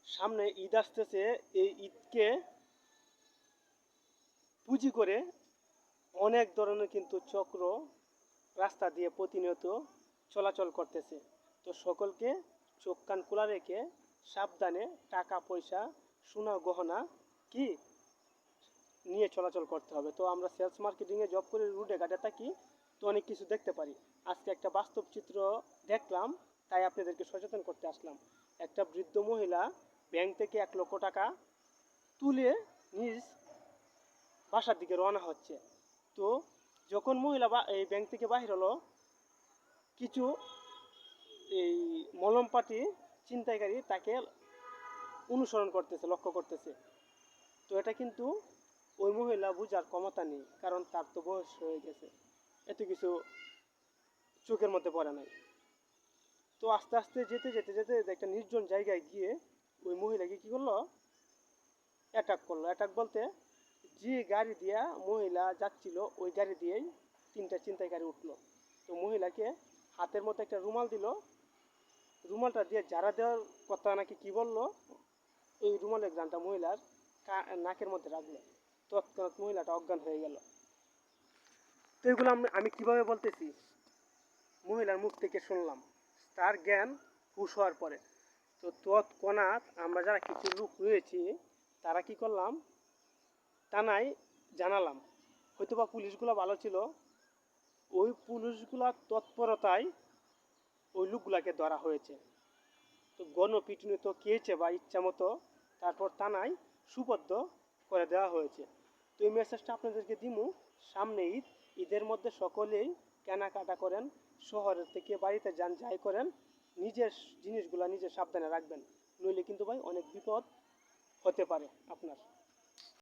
সামনে ঈদ আসতেছে। এই ঈদকে পুঁজি করে অনেক ধরনের কিন্তু চক্র রাস্তা দিয়ে প্রতিনিয়ত চলাচল করতেছে। তো সকলকে চোখ কান খোলা রেখে সাবধানে টাকা পয়সা সোনা গহনা কি নিয়ে চলাচল করতে হবে। তো আমরা সেলস মার্কেটিংয়ে জব করে রুটে ঘাটে থাকি, তো অনেক কিছু দেখতে পারি। আজকে একটা বাস্তব চিত্র দেখলাম, তাই আপনাদেরকে সচেতন করতে আসলাম। একটা বৃদ্ধ মহিলা ব্যাংক থেকে 1 লক্ষ টাকা তুলে নিজ বাসার দিকে রওনা হচ্ছে। তো যখন মহিলা এই ব্যাংক থেকে বাহির হলো, কিছু এই মলম পাটি ছিনতাইকারী তাকে অনুসরণ করতেছে, লক্ষ্য করতেছে। তো এটা কিন্তু ওই মহিলা বুঝার ক্ষমতা নেই, কারণ তার তো বয়স হয়ে গেছে, এত কিছু চোখের মধ্যে পড়ে নাই। তো আস্তে আস্তে যেতে যেতে যেতে একটা নির্জন জায়গায় গিয়ে ওই মহিলাকে কী করলো, অ্যাটাক করলো। অ্যাটাক বলতে যে গাড়ি দিয়া মহিলা যাচ্ছিল ওই গাড়ি দিয়েই 3টা ছিনতাইকারী উঠলো। তো মহিলাকে হাতের মধ্যে একটা রুমাল দিল, রুমালটা দিয়ে ঝাড়া দেওয়ার কথা নাকি কী বললো, এই রুমালের ঘ্রাণটা মহিলার নাকের মধ্যে রাখলো। তৎক্ষণাৎ মহিলাটা অজ্ঞান হয়ে গেল। তো এগুলো আমি কীভাবে বলতেছি, মহিলার মুখ থেকে শুনলাম, তার জ্ঞান হুঁশ হওয়ার পরে। তো তৎক্ষণাৎ আমরা যারা কিছু লোক রয়েছি তারা কি করলাম, থানায় জানালাম। হয়তোবা পুলিশগুলো ভালো ছিল, ওই পুলিশগুলার তৎপরতায় ওই লোকগুলাকে ধরা হয়েছে। তো গণপিটুনি তো খেয়েছে বা ইচ্ছা মতো, তারপর থানায় সুপর্দ করে দেওয়া হয়েছে। তো এই মেসেজটা আপনাদেরকে দিমু, সামনে ঈদ, ঈদের মধ্যে সকলেই কেনাকাটা করেন, শহরের থেকে বাড়িতে যান, যাই করেন নিজের জিনিসগুলো নিজে সাবধানে রাখবেন, নইলে কিন্তু ভাই অনেক বিপদ হতে পারে আপনার।